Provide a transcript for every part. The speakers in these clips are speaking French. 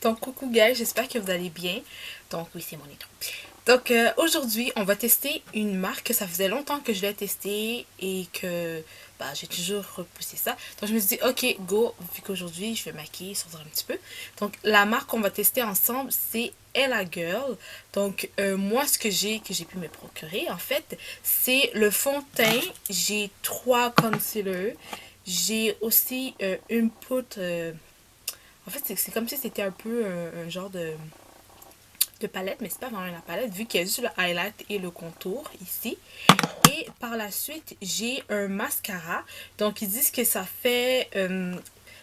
Donc, coucou guys, j'espère que vous allez bien. Donc, oui, c'est mon intro. Donc, aujourd'hui, on va tester une marque que ça faisait longtemps que je l'ai testée et que j'ai toujours repoussé ça. Donc, je me suis dit, ok, go, vu qu'aujourd'hui, je vais maquiller, sortir un petit peu. Donc, la marque qu'on va tester ensemble, c'est Ella Girl. Donc, moi, ce que j'ai pu me procurer, en fait, c'est le fond de teint. J'ai 3 concealers. J'ai aussi une poudre. En fait, c'est comme si c'était un peu un genre de palette, mais c'est pas vraiment la palette, vu qu'il y a juste le highlight et le contour ici. Et par la suite, j'ai un mascara. Donc, ils disent que ça fait...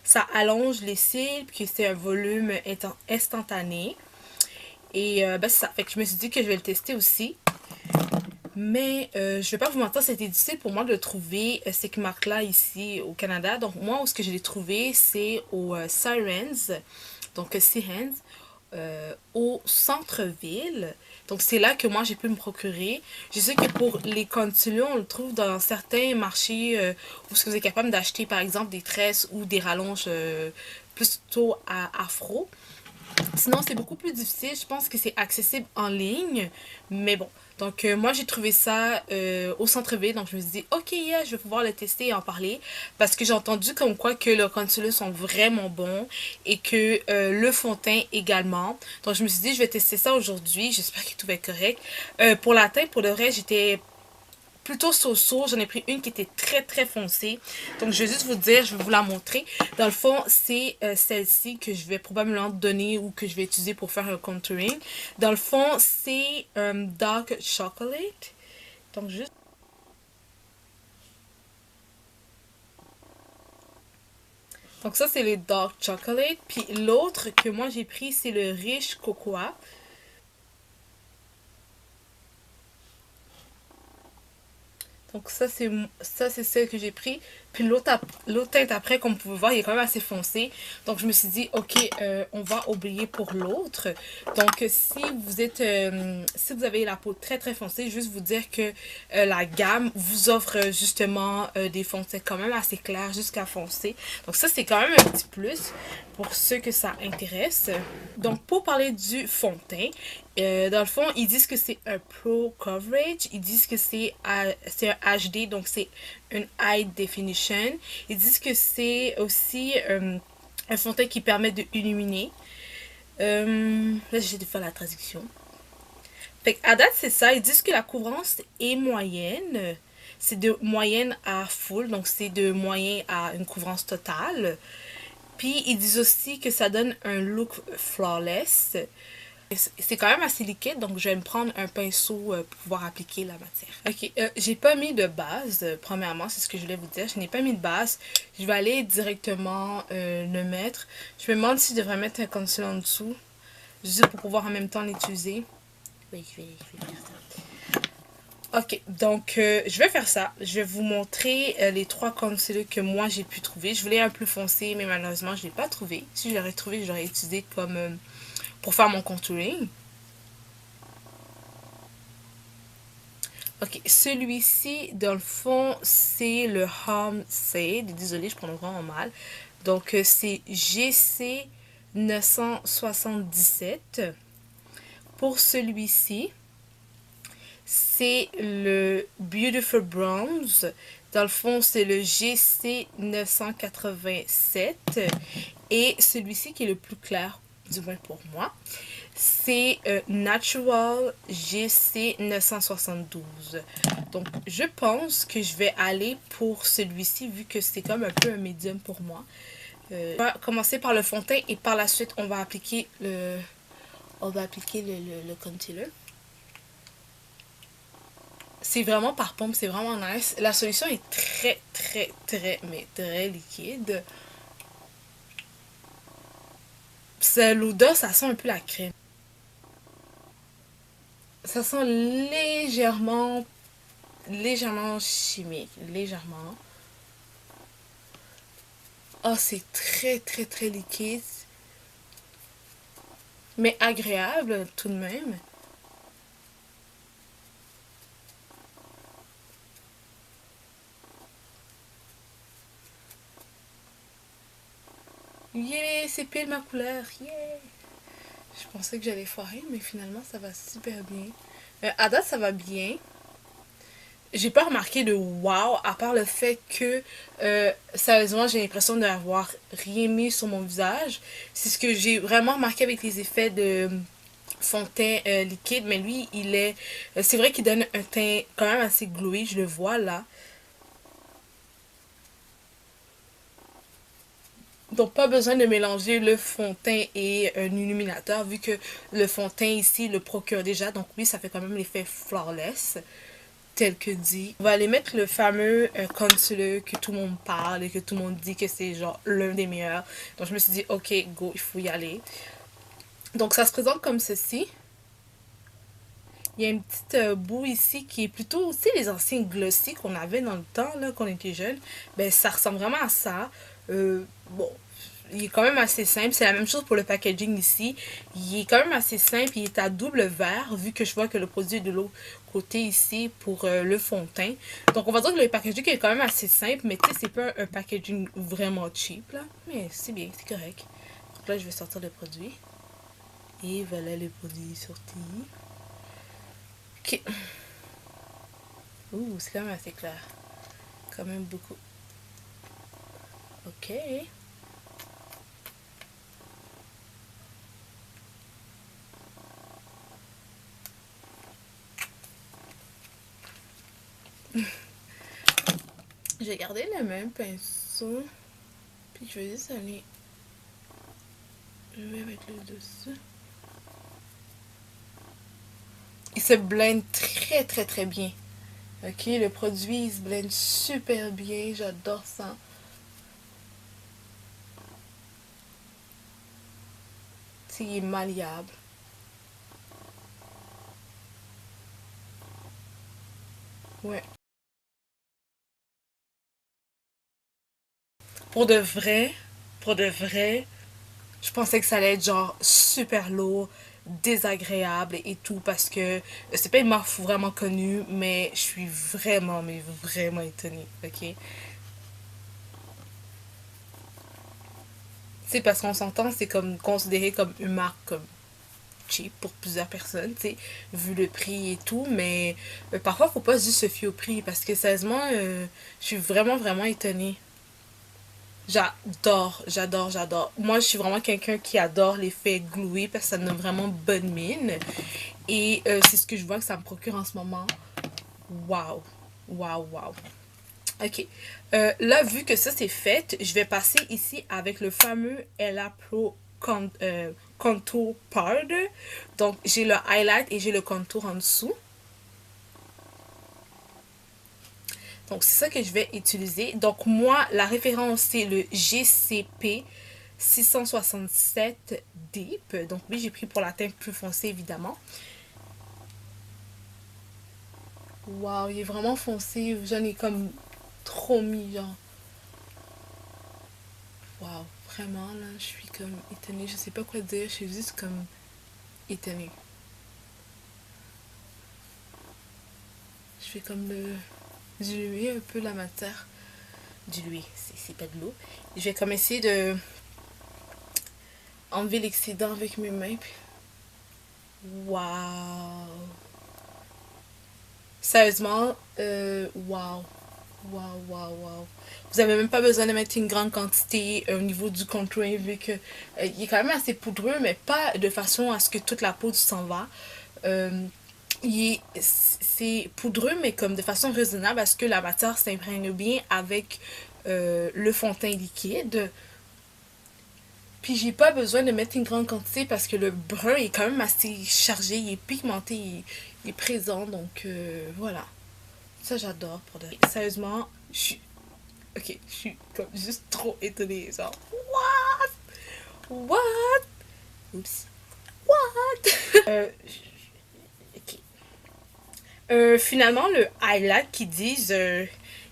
ça allonge les cils, puis que c'est un volume instantané. Et c'est ça. Fait que je me suis dit que je vais le tester aussi. Mais je vais pas vous mentir, c'était difficile pour moi de trouver ces marques-là ici au Canada. Donc moi, où ce que je l'ai trouvé, c'est au Sirens, donc Sirens, au centre-ville. Donc c'est là que moi j'ai pu me procurer. Je sais que pour les contenus, on le trouve dans certains marchés où ce que vous êtes capable d'acheter par exemple des tresses ou des rallonges plutôt à afro. Sinon, c'est beaucoup plus difficile. Je pense que c'est accessible en ligne. Mais bon. Donc, moi, j'ai trouvé ça au centre-ville. Donc, je me suis dit, ok, yeah, je vais pouvoir le tester et en parler. Parce que j'ai entendu comme quoi que leurs concealers sont vraiment bons. Et que le fond de teint également. Donc, je me suis dit, je vais tester ça aujourd'hui. J'espère que tout va être correct. Pour la teinte, pour le reste, j'étais plutôt so-so. J'en ai pris une qui était très très foncée. Donc je vais juste vous dire, je vais vous la montrer. Dans le fond, c'est celle-ci que je vais probablement donner ou que je vais utiliser pour faire un contouring. Dans le fond, c'est Dark Chocolate. Donc juste... Donc ça, c'est le Dark Chocolate. Puis l'autre que moi j'ai pris, c'est le Riche Cocoa. Donc ça c'est celle que j'ai pris. Puis l'autre teinte après, comme vous pouvez voir, il est quand même assez foncé. Donc je me suis dit, ok, on va oublier pour l'autre. Donc si vous avez la peau très très foncée, juste vous dire que la gamme vous offre justement des fonds de teint quand même assez clairs jusqu'à foncé. Donc ça c'est quand même un petit plus pour ceux que ça intéresse. Donc pour parler du fond de teint, dans le fond, ils disent que c'est un Pro Coverage. Ils disent que c'est un HD, donc c'est une High Definition. Ils disent que c'est aussi un fond de teint qui permet de illuminer. Là, j'ai de faire la traduction. Fait à date, c'est ça. Ils disent que la couvrance est moyenne. C'est de moyenne à full, donc c'est de moyen à une couvrance totale. Puis ils disent aussi que ça donne un look flawless. C'est quand même assez liquide, donc je vais me prendre un pinceau pour pouvoir appliquer la matière. Ok, j'ai pas mis de base, premièrement, c'est ce que je voulais vous dire. Je n'ai pas mis de base. Je vais aller directement le mettre. Je me demande si je devrais mettre un concealer en dessous, juste pour pouvoir en même temps l'utiliser. Oui, je vais faire ça. Ok, donc je vais faire ça. Je vais vous montrer les 3 concealers que moi j'ai pu trouver. Je voulais un plus foncé, mais malheureusement je ne l'ai pas trouvé. Si je l'aurais trouvé, je l'aurais utilisé comme pour faire mon contouring. Ok, celui-ci, dans le fond, c'est le Home Shade. Désolée, je prends vraiment mal. Donc, c'est GC 977. Pour celui-ci, c'est le Beautiful Bronze. Dans le fond, c'est le GC 987. Et celui-ci qui est le plus clair, du moins pour moi, c'est Natural GC 972. Donc, je pense que je vais aller pour celui-ci, vu que c'est comme un peu un médium pour moi. On va commencer par le fond de teint et par la suite, on va appliquer le concealer. C'est vraiment par pompe, c'est vraiment nice. La solution est très, très, très, mais très liquide. L'odeur, ça sent un peu la crème. Ça sent légèrement chimique, légèrement. Oh, c'est très très très liquide, mais agréable tout de même. Yeah, c'est pile ma couleur, yeah. Je pensais que j'allais foirer, mais finalement, ça va super bien. À date, ça va bien. J'ai pas remarqué de wow, à part le fait que, sérieusement, j'ai l'impression d'avoir rien mis sur mon visage. C'est ce que j'ai vraiment remarqué avec les effets de fond de teint liquide, mais lui, il est... c'est vrai qu'il donne un teint quand même assez glowy, je le vois là. Donc, pas besoin de mélanger le fond de teint et un illuminateur, vu que le fond de teint ici le procure déjà. Donc, oui, ça fait quand même l'effet flawless, tel que dit. On va aller mettre le fameux concealer que tout le monde parle et que tout le monde dit que c'est genre l'un des meilleurs. Donc, je me suis dit, ok, go, il faut y aller. Donc, ça se présente comme ceci. Il y a une petite boue ici qui est plutôt aussi les anciens glossy qu'on avait dans le temps, là, qu'on était jeune. Ben, ça ressemble vraiment à ça. Bon, il est quand même assez simple. C'est la même chose pour le packaging ici. Il est quand même assez simple. Il est à double verre, vu que je vois que le produit est de l'autre côté ici pour le fond de teint. Donc, on va dire que le packaging est quand même assez simple, mais tu sais, c'est pas un packaging vraiment cheap, là. Mais c'est bien, c'est correct. Donc là, je vais sortir le produit. Et voilà le produit sorti. Ok. Ouh, c'est quand même assez clair. Quand même beaucoup. Ok. J'ai gardé le même pinceau. Puis je vais juste aller. Je vais mettre le dessus. Il se blende très très très bien. Ok, le produit il se blende super bien. J'adore ça. Tu sais, il est malléable. Ouais. Pour de vrai, pour de vrai, je pensais que ça allait être genre super lourd, désagréable et tout parce que c'est pas une marque vraiment connue, mais je suis vraiment, mais vraiment étonnée, ok? C'est parce qu'on s'entend, c'est comme considéré comme une marque comme cheap pour plusieurs personnes, tu sais, vu le prix et tout, mais parfois faut pas juste se fier au prix parce que sérieusement, je suis vraiment, vraiment étonnée. J'adore, j'adore, j'adore. Moi, je suis vraiment quelqu'un qui adore l'effet gluey parce que ça donne vraiment bonne mine. Et c'est ce que je vois que ça me procure en ce moment. Waouh, waouh, waouh. Ok. Là, vu que ça c'est fait, je vais passer ici avec le fameux Ella Pro Contour Powder. Donc, j'ai le highlight et j'ai le contour en dessous. Donc, c'est ça que je vais utiliser. Donc, moi, la référence, c'est le GCP 667 Deep. Donc, oui, j'ai pris pour la teinte plus foncée, évidemment. Waouh, il est vraiment foncé. J'en ai comme trop mis, genre. Waouh, vraiment, là, je suis comme étonnée. Je sais pas quoi dire. Je suis juste comme étonnée. Je fais comme le diluer un peu la matière. Diluer, c'est pas de l'eau. Je vais comme essayer de enlever l'excédent avec mes mains. Waouh. Sérieusement, waouh. Waouh, waouh, waouh. Vous avez même pas besoin de mettre une grande quantité au niveau du contouring vu que il est quand même assez poudreux, mais pas de façon à ce que toute la poudre s'en va. Euh, c'est poudreux, mais comme de façon raisonnable à ce que la matière s'imprègne bien avec le fond de teint liquide. Puis j'ai pas besoin de mettre une grande quantité parce que le brun est quand même assez chargé, il est pigmenté, il est présent, donc voilà. Ça j'adore pour de... Sérieusement, je suis... Ok, je suis comme juste trop étonnée, genre... What? Oups. What? Ok. Finalement, le highlight qu'ils disent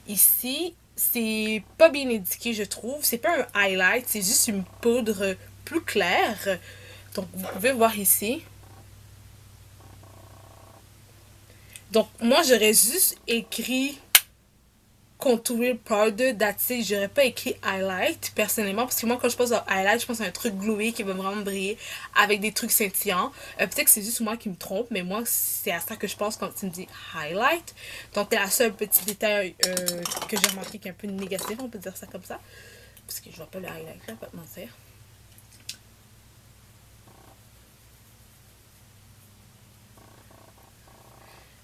ici, c'est pas bien indiqué, je trouve. C'est pas un highlight, c'est juste une poudre plus claire. Donc, vous pouvez voir ici. Donc, moi, j'aurais juste écrit contour powder, that's it. J'aurais pas écrit highlight personnellement parce que moi quand je pense à highlight, je pense à un truc gluey qui va vraiment briller avec des trucs scintillants. Peut-être que c'est juste moi qui me trompe, mais moi c'est à ça que je pense quand tu me dis highlight. Donc c'est la seule petit détail que j'ai remarqué qui est un peu négatif, on peut dire ça comme ça. Parce que je vois pas le highlight là, pas te mentir.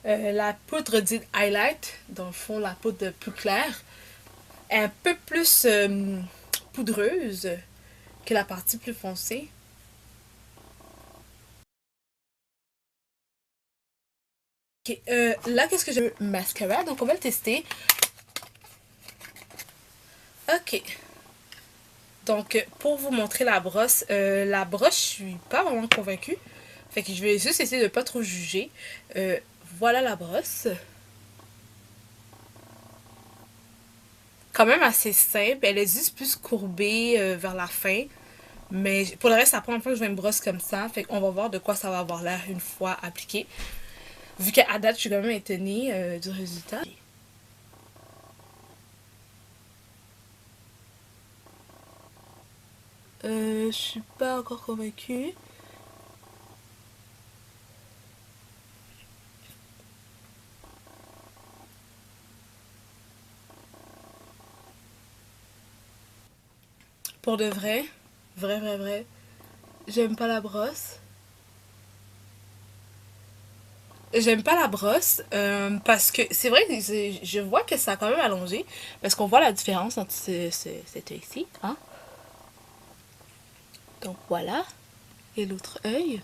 La poudre dite highlight, dans le fond la poudre plus claire, est un peu plus poudreuse que la partie plus foncée. Ok, là qu'est-ce que j'ai? Mascara, donc on va le tester. Ok, donc pour vous montrer la brosse je suis pas vraiment convaincue. Fait que je vais juste essayer de pas trop juger. Voilà la brosse. Quand même assez simple, elle est juste plus courbée vers la fin. Mais pour le reste, c'est la première fois que je vais une brosse comme ça. Fait qu'on va voir de quoi ça va avoir l'air une fois appliqué. Vu qu'à date, je suis quand même étonnée du résultat. Je suis pas encore convaincue. Pour de vrai, vrai, j'aime pas la brosse. J'aime pas la brosse parce que c'est vrai que je vois que ça a quand même allongé. Parce qu'on voit la différence entre cet œil-ci. Hein? Donc voilà. Et l'autre œil.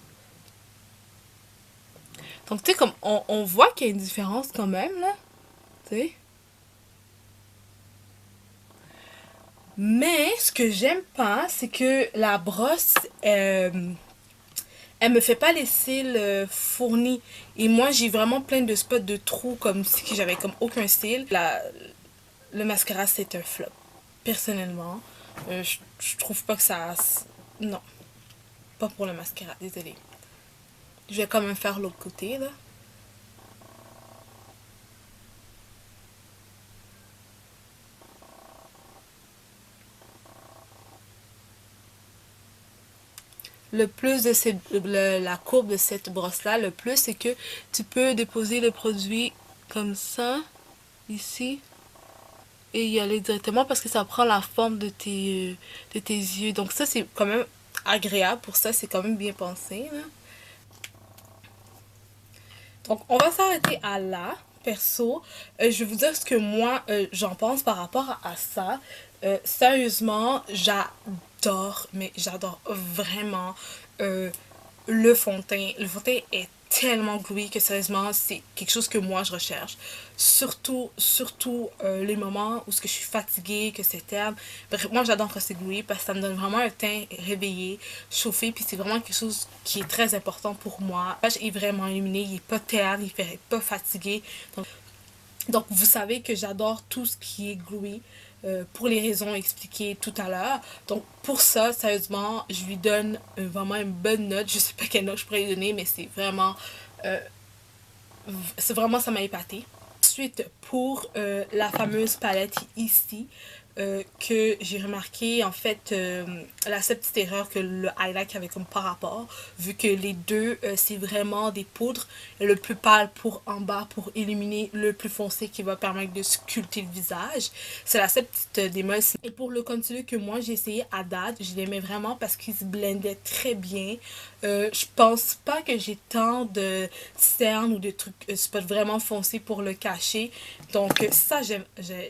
Donc tu sais, comme on voit qu'il y a une différence quand même là. Tu sais. Mais ce que j'aime pas, c'est que la brosse, elle me fait pas les cils fournis. Et moi, j'ai vraiment plein de spots de trous comme si j'avais comme aucun cil. Le mascara, c'est un flop. Personnellement, je trouve pas que ça... Non, pas pour le mascara, désolé. Je vais quand même faire l'autre côté, là. Le plus de la courbe de cette brosse-là, le plus, c'est que tu peux déposer le produit comme ça, ici, et y aller directement parce que ça prend la forme de tes yeux. Donc ça, c'est quand même agréable pour ça, c'est quand même bien pensé, là. Donc on va s'arrêter à là, perso. Je vais vous dire ce que moi, j'en pense par rapport à ça. Sérieusement, j'adore, mais j'adore vraiment euh, le fond de teint. Le fond de teint est tellement gluey que sérieusement, c'est quelque chose que moi je recherche. Surtout les moments où ce que je suis fatiguée, que c'est terne. Bref, moi j'adore quand c'est gluey parce que ça me donne vraiment un teint réveillé, chauffé, puis c'est vraiment quelque chose qui est très important pour moi. Le visage est vraiment illuminé, il est pas terne, il fait pas fatigué. Donc vous savez que j'adore tout ce qui est gluey. Pour les raisons expliquées tout à l'heure. Donc pour ça, sérieusement, je lui donne vraiment une bonne note. Je sais pas quelle note je pourrais lui donner, mais euh, c'est vraiment ça m'a épaté. Ensuite, pour la fameuse palette ici, que j'ai remarqué en fait la seule petite erreur que le highlight avait comme par rapport, vu que les deux c'est vraiment des poudres, le plus pâle pour en bas pour illuminer, le plus foncé qui va permettre de sculpter le visage. C'est la seule petite démol. Et pour le concealer que moi j'ai essayé à date, je l'aimais vraiment parce qu'il se blendait très bien. Je pense pas que j'ai tant de cernes ou de trucs spots vraiment foncés pour le cacher. Donc ça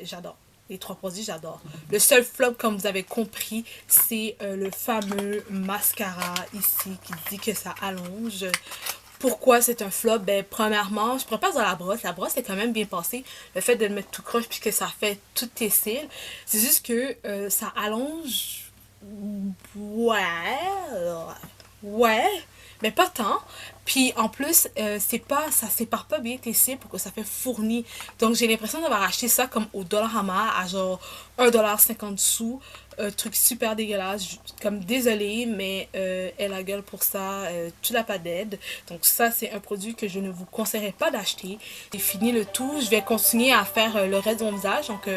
j'adore. Les trois produits, j'adore. Le seul flop, comme vous avez compris, c'est le fameux mascara ici qui dit que ça allonge. Pourquoi c'est un flop? Ben, premièrement, je pourrais pas dans la brosse. La brosse est quand même bien passée. Le fait de le mettre tout croche puis que ça fait tous tes cils. C'est juste que ça allonge. Ouais. Ouais. Mais pas tant. Puis en plus, ça sépare pas bien tes cils pour que ça fait fourni. Donc j'ai l'impression d'avoir acheté ça comme au Dollarama à genre 1,50 $. Truc super dégueulasse. Comme désolée, mais elle a gueule pour ça. Tu n'as pas d'aide. Donc ça, c'est un produit que je ne vous conseillerais pas d'acheter. J'ai fini le tout. Je vais continuer à faire le reste de mon visage. Donc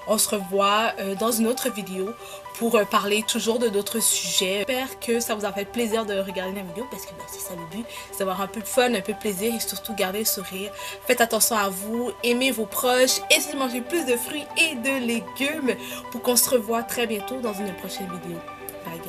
on se revoit dans une autre vidéo pour parler toujours de d'autres sujets. J'espère que ça vous a fait plaisir de regarder la vidéo parce que ben, c'est ça le but, c'est d'avoir un peu de fun, un peu de plaisir et surtout garder le sourire. Faites attention à vous, aimez vos proches, essayez de manger plus de fruits et de légumes pour qu'on se revoie très bientôt dans une prochaine vidéo. Bye.